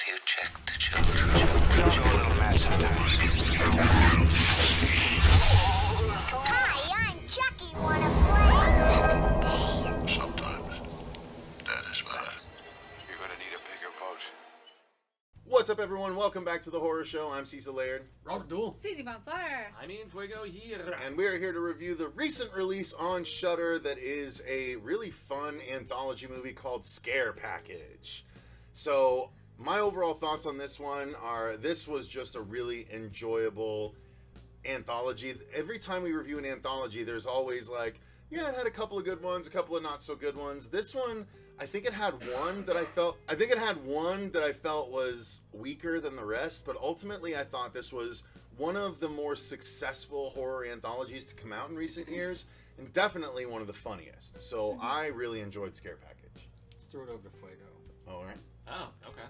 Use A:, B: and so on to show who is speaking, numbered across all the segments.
A: you check the children? Show a little match
B: Hi, I'm Chucky. Wanna play?
C: Sometimes that is better.
A: You're gonna need a bigger boat.
D: What's up, everyone? Welcome back to the horror show. I'm Cecil, Laird.
E: Robert Duell.
F: Susie von Slayer.
E: Jaime and Fuego here.
D: And we are here to review the recent release on Shudder that is a really fun anthology movie called Scare Package. So, my overall thoughts on this one are, this was just a really enjoyable anthology. Every time we review an anthology, there's always like, yeah, it had a couple of good ones, a couple of not so good ones. This one, I think it had one that I felt was weaker than the rest, but ultimately I thought this was one of the more successful horror anthologies to come out in recent years, and definitely one of the funniest. So I really enjoyed Scare Package.
E: Let's throw it over to Fuego.
D: All right.
G: Oh, okay.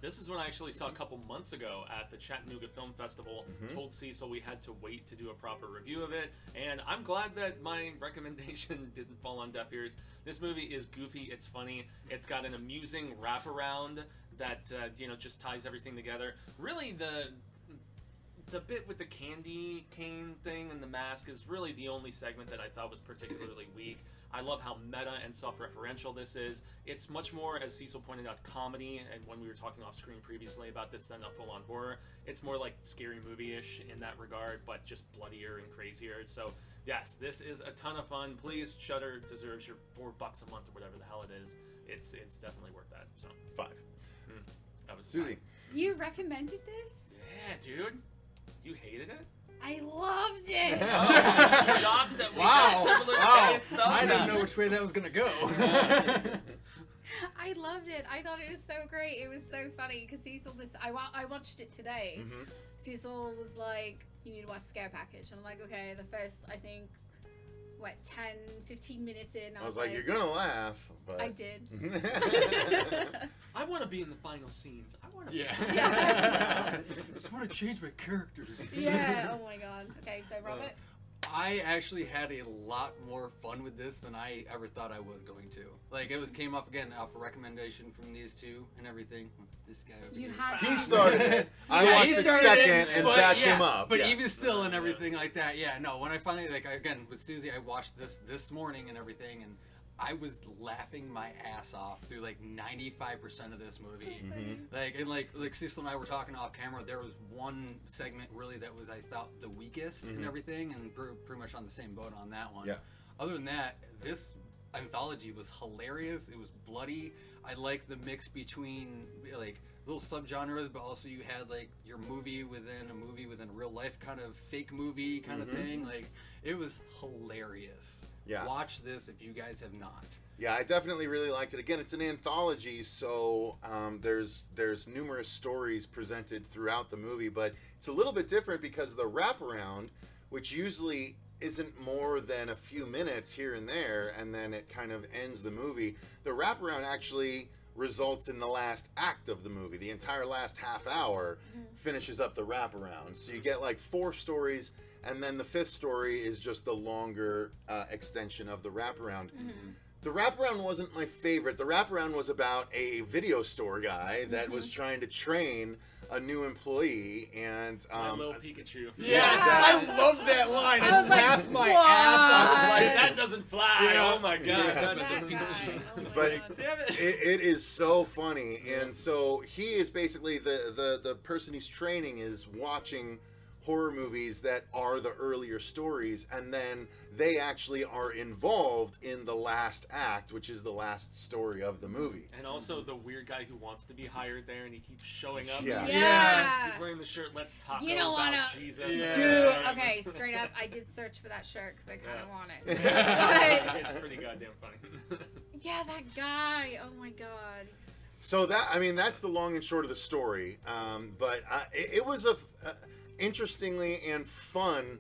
G: This is one I actually saw a couple months ago at the Chattanooga Film Festival. Told Cecil we had to wait to do a proper review of it, and I'm glad that my recommendation didn't fall on deaf ears. This movie is goofy, it's funny, it's got an amusing wraparound that just ties everything together. Really, the bit with the candy cane thing and the mask is really the only segment that I thought was particularly weak. I love how meta and self-referential this is. It's much more, as Cecil pointed out, comedy, and when we were talking off screen previously about this than a full-on horror. It's more like Scary Movie-ish in that regard, but just bloodier and crazier. So, yes, this is a ton of fun. Please, Shudder deserves your $4 a month or whatever the hell it is. It's definitely worth that. So
D: 5.
G: That was
D: Susie.
F: You recommended this?
G: Yeah, dude. You hated it?
F: I loved it.
G: Shocked that we
E: Wow.
G: had similar tastes
E: I
G: on
E: didn't
G: that.
E: know which way that was going to go.
F: I loved it. I thought it was so great. It was so funny because Cecil, I watched it today. Cecil was like, you need to watch Scare Package. And I'm like, okay, the first, I think, 10, 15 minutes in.
D: I was like, you're going to laugh. But...
F: I did.
G: I want to be in the final scenes. I want to.
E: Yeah.
F: Yeah.
E: I just want to change my character.
F: Yeah. Oh my God. Okay, so Robert.
E: I actually had a lot more fun with this than I ever thought I was going to. Like, came off a recommendation from these two and everything. This guy over
F: You
E: here.
F: had
D: He started it. I
E: Yeah,
D: watched
E: he
D: it
E: started
D: second and
E: but
D: backed
E: yeah,
D: him up.
E: But
D: Yeah.
E: even still and everything like that, yeah, no, when I finally, again, with Susie, I watched this morning and everything, and I was laughing my ass off through 95% of this movie. Like Cecil and I were talking off camera, there was one segment really that was, I thought, the weakest and everything, and pretty much on the same boat on that one.
D: Yeah.
E: Other than that, this anthology was hilarious. It was bloody. I like the mix between little subgenres, but also you had your movie within a real life kind of fake movie kind of thing. It was hilarious.
D: Yeah.
E: Watch this if you guys have not.
D: Yeah, I definitely really liked it. Again, it's an anthology, so there's numerous stories presented throughout the movie, but it's a little bit different because the wraparound, which usually isn't more than a few minutes here and there, and then it kind of ends the movie, the wraparound actually results in the last act of the movie. The entire last half hour finishes up the wraparound. So you get 4 stories, and then the 5th story is just the longer extension of the wraparound. The wraparound wasn't my favorite. The wraparound was about a video store guy that was trying to train a new employee, and
G: My little Pikachu.
E: I love that line.
F: I was like,
E: laughed my
F: what?
E: ass off.
G: I was like, that doesn't fly.
E: Yeah.
G: Oh my god.
D: Yeah.
G: That's
F: That
G: the
F: guy.
G: Pikachu.
F: Oh my
D: But
F: God.
G: Damn it.
D: it is so funny. And so he is basically the person he's training is watching horror movies that are the earlier stories, and then they actually are involved in the last act, which is the last story of the movie.
G: And also the weird guy who wants to be hired there and he keeps showing up.
D: Yeah.
F: Yeah.
G: He's wearing the shirt, let's talk
F: You don't
G: about
F: wanna-
G: Jesus.
E: Yeah.
F: Dude, okay, straight up, I did search for that shirt because I kind of
G: Yeah.
F: want it. But,
G: It's pretty goddamn funny.
F: yeah, that guy. Oh my God.
D: So that's the long and short of the story. But it was interestingly and fun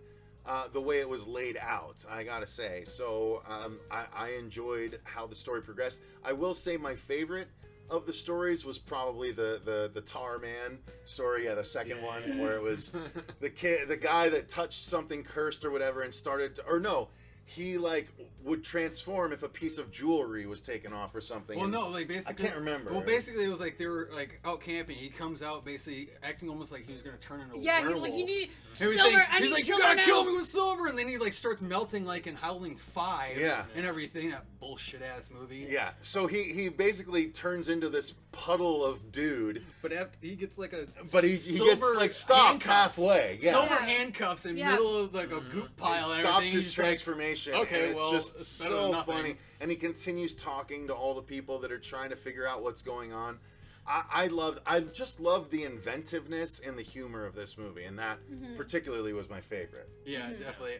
D: the way it was laid out, I gotta say. So I enjoyed how the story progressed. I will say my favorite of the stories was probably the Tar Man story, the second one, where it was the guy that touched something cursed or whatever and started to, or no, he like would transform if a piece of jewelry was taken off or something.
E: Well,
D: And
E: no, like basically,
D: I can't remember.
E: Well, basically, it was like they were like out camping. He comes out basically acting almost like he was gonna turn into a
F: Yeah, he's
E: werewolf.
F: like, you need
E: Everything.
F: silver. I
E: He's
F: need
E: like, you
F: silver
E: gotta kill
F: now."
E: me with silver, and then he like starts melting like in Howling 5.
D: Yeah.
E: And everything. That bullshit ass movie.
D: Yeah, so he basically turns into this puddle of dude,
E: But after he gets like a
D: but he
E: silver
D: gets like stopped
E: handcuffs.
D: halfway. Yeah.
E: Silver
F: Yeah.
E: handcuffs in
F: Yeah.
E: middle of like a goop pile
D: It
E: and
D: stops
E: everything.
D: his
E: He's just like,
D: transformation.
E: okay,
D: and it's
E: well,
D: just
E: it's better than
D: so
E: nothing.
D: funny. And he continues talking to all the people that are trying to figure out what's going on. I just loved the inventiveness and the humor of this movie, and that particularly was my favorite.
E: Yeah, definitely.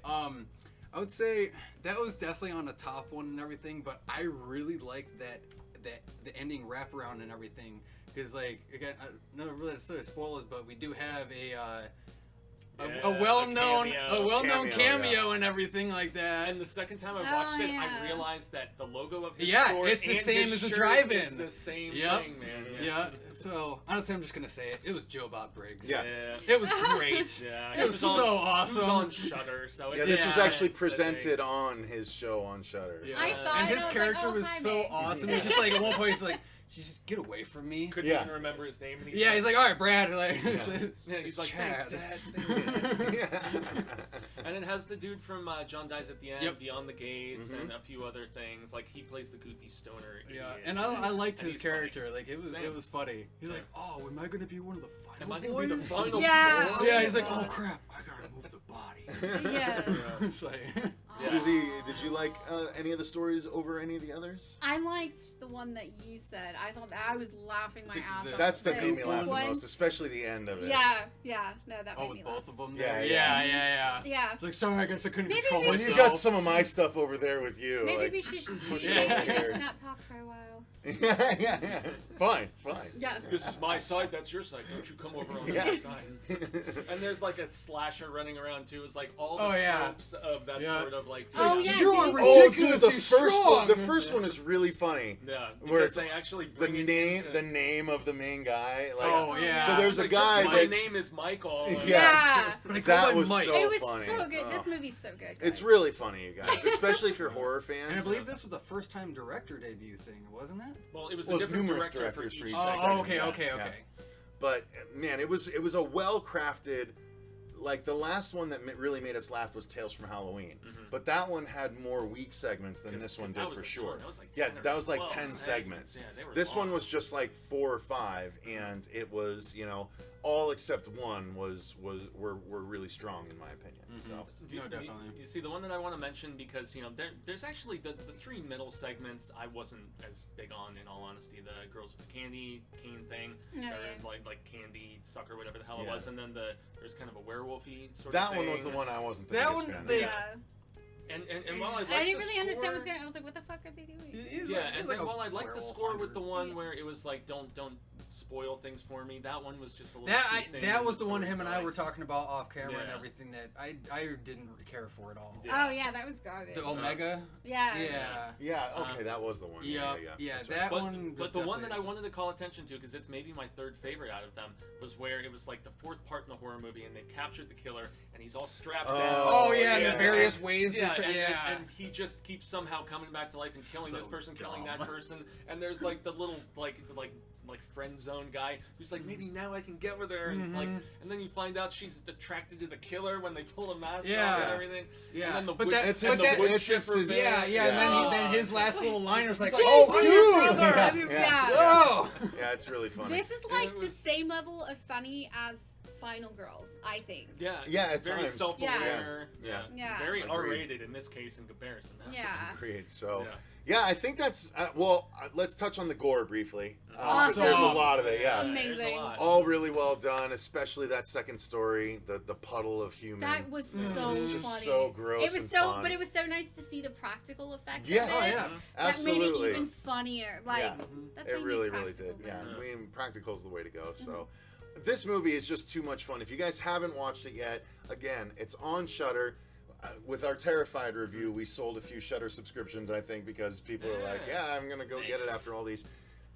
E: I would say that was definitely on the top one and everything, but I really liked that the ending wraparound and everything, because like again, not really sort of spoilers, but we do have a well-known cameo and everything like that.
G: And the second time I watched it,
F: yeah.
G: I realized that the logo of his
E: Yeah,
G: store
E: it's the
G: and
E: same
G: his
E: as the
G: shirt
E: drive-in.
G: is the same
E: Yep.
G: thing, man.
E: Yeah. So honestly, I'm just gonna say it. It was Joe Bob Briggs.
D: Yeah.
E: It was great.
G: Yeah,
E: It was so awesome.
G: He was on Shudder, so
D: Yeah, this was actually
G: it's a thing.
D: presented on his show on Shudder.
E: Yeah.
F: I saw
E: And
F: it,
E: his
F: I was
E: character
F: like, oh,
E: was
F: hi,
E: so
F: mate.
E: awesome. He's just like at one point he's like, just get away from me.
G: Couldn't
D: Yeah.
G: even remember his name. And
E: Yeah, he's like, all right, Brad. Like,
G: Yeah, he's like,
E: Chad.
G: thanks, Dad.
D: Yeah.
G: And it has the dude from John Dies at the End,
E: Yep.
G: Beyond the Gates, and a few other things. Like, he plays the goofy stoner.
E: Yeah,
G: idiot.
E: and I liked
G: And
E: his
G: he's funny.
E: character. Like it
G: Same.
E: was funny. He's like, oh, am I gonna be one of the final
G: Am I gonna be the
E: boys?
G: final
F: Yeah.
G: boy?
E: Yeah, he's like, oh crap, I gotta move the body.
F: Yeah.
E: It's like,
D: Susie, did you like any of the stories over any of the others?
F: I liked the one that you said. I thought that I was laughing my ass off.
D: That's that made me laugh the
F: one-
D: most, especially the end of it.
F: Yeah, no, that
E: oh,
F: made me
E: with
F: laugh.
E: both of them.
D: Yeah,
E: There?
D: yeah.
E: Yeah.
F: Yeah.
E: It's like, sorry, I guess I couldn't
F: Maybe
E: control
F: we
D: When
F: should-
D: you
E: myself.
D: got some of my stuff over there with you,
F: Maybe
D: like,
F: we should
E: Yeah.
F: just not talk for a while.
D: yeah. Fine.
F: Yeah.
G: This is my side, that's your side. Don't you come over on the
D: Yeah.
G: other side. And there's like a slasher running around too. It's like all the
E: Oh, yeah.
G: tropes of that
E: Yeah.
G: sort of like.
F: Oh, yeah.
E: You're
F: did you see-
D: Oh, dude, the
E: ridiculously
D: first one. The
E: strong.
D: first one is really funny.
G: Yeah,
D: Where
G: because
D: it's
G: they actually
D: The
G: bring it
D: name,
G: into-
D: the name of the main guy. Like,
E: Oh, yeah.
D: So there's a
G: like,
D: guy
G: just, my
D: that
G: name is Michael. and-
D: Yeah.
E: But I go
D: that
E: by
D: was
E: Mike.
D: so
F: It was
D: funny.
F: so good.
D: Oh.
F: This movie's so good.
D: It's
F: guys.
D: really funny, you guys, especially if you're horror fans.
E: And I believe this was a first-time director debut thing, wasn't it?
G: Well, it was
D: Well,
G: a
D: it's
G: different
D: numerous
G: director
D: directors
G: for
D: for
G: each
D: each
G: segment.
D: segment.
E: Okay.
D: Yeah. But man, it was a well crafted. Like the last one that really made us laugh was Tales from Halloween, but that one had more weak segments than this one
G: that
D: did
G: was
D: for
G: a
D: sure.
G: ton. That was like
D: Yeah,
G: 10 or
D: that was like
G: 12
D: 10 segments.
G: Yeah, they were
D: This one
G: long.
D: was just like 4 or 5, and it was all except one were really strong in my opinion. So
E: No, definitely.
G: You see, the one that I want to mention because there's actually the 3 middle segments I wasn't as big on, in all honesty. The girls with the candy cane thing,
F: Oh,
G: or
F: yeah.
G: like candy sucker, whatever the hell it
D: Yeah.
G: was, and then there's kind of a werewolfy sort of
D: that
G: thing.
D: one was the one I wasn't the
E: That
D: biggest
E: one,
D: fan
E: they-
D: of.
F: Yeah.
G: And while I liked
F: I didn't
G: the
F: really understand
G: score-
F: what's going on. I was like, what the fuck are they doing?
G: Yeah, and then while I liked the
E: werewolf
G: score with the
E: hunter.
G: one where it was like, don't spoil things for me, that one was just a little too thin
E: That
G: in
E: was the one him and I
G: storytelling.
E: were talking about off camera and
G: Yeah.
E: everything that I didn't care for at all.
G: Yeah.
F: Oh yeah, that was garbage.
E: The Omega.
F: Yeah.
E: Yeah.
D: Okay, that was the one.
E: Yeah.
D: That's
E: That
G: But,
E: one.
G: but
E: was
G: the one that I
E: definitely-
G: wanted to call attention to, because it's maybe my 3rd favorite out of them, was where it was like the 4th part in the horror movie, and they've captured the killer, and he's all strapped down.
E: Oh yeah, and
G: Yeah.
E: the various ways.
G: Yeah,
E: to try,
G: and he just keeps somehow coming back to life and killing
E: So
G: this person, killing that
E: dumb.
G: person, and there's like the little like friend zone guy who's like, maybe now I can get with her, and it's like, and then you find out she's attracted to the killer when they pull the mask off
E: Yeah.
G: and everything.
E: Yeah.
G: And then the
E: But
G: wood,
E: that-
D: It's
G: and
D: his-
G: the
D: it's
G: wood
D: his-
G: chipper
D: his-
G: bit.
E: Yeah,
D: Yeah.
E: and then his last little line was like,
G: It's like,
E: "Oh,
F: Fuck
E: dude!"
F: your brother.
D: Yeah.
F: I mean,
D: Yeah.
E: Oh.
D: Yeah, it's really funny.
F: This is like
G: it
F: the
G: was-
F: same level of funny as Final Girls, I think.
G: Yeah,
D: Yeah, at
G: very
D: times.
G: self-aware.
D: Yeah.
F: Yeah.
G: Very
D: Agreed.
G: R-rated in this case in comparison.
F: Yeah.
D: Agreed. So,
G: Yeah.
D: yeah, I think that's let's touch on the gore briefly.
F: Awesome.
D: There's a lot of it. Yeah,
F: Amazing.
G: there's a lot.
D: all really well done, especially that second story, the puddle of human.
F: That was so
D: It's just
F: funny.
D: so gross
F: It was
D: and
F: so,
D: fun.
F: but it was so nice to see the practical effect
D: Yes.
F: of it.
E: Oh, yeah.
F: That
D: Absolutely.
F: made it even funnier. Like
D: Yeah.
F: that's
D: It
F: why you
D: really,
F: need
D: really did.
F: practical
D: Yeah,
F: now.
D: I mean, practical is the way to go. So, this movie is just too much fun. If you guys haven't watched it yet, again, it's on Shudder. With our Terrified review, we sold a few Shudder subscriptions, I think, because people are like, "Yeah, I'm gonna go get it
G: Nice.
D: after all these."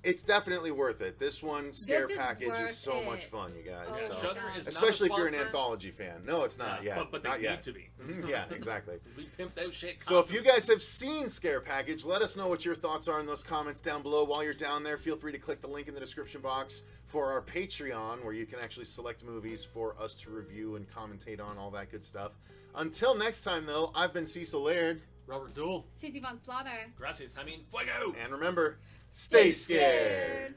D: It's definitely worth it. This one, Scare
F: This is
D: Package,
F: worth
D: is so much
F: it.
D: fun, you guys.
F: Oh,
D: so.
G: Shudder
F: God.
G: is
D: Especially if
G: not a
D: you're an
G: sponsor.
D: Anthology fan. No, it's not
G: Yeah,
D: yet.
G: but they
D: not
G: need
D: yet.
G: to be.
D: Yeah, exactly.
G: We pimp those shit.
D: So if you
G: constantly.
D: guys have seen Scare Package, let us know what your thoughts are in those comments down below. While you're down there, feel free to click the link in the description box for our Patreon, where you can actually select movies for us to review and commentate on, all that good stuff. Until next time, though, I've been Cecil Laird.
E: Robert Duell.
F: Susie Von Slaughter.
G: Gracias, I mean, fuego!
D: And remember, stay scared.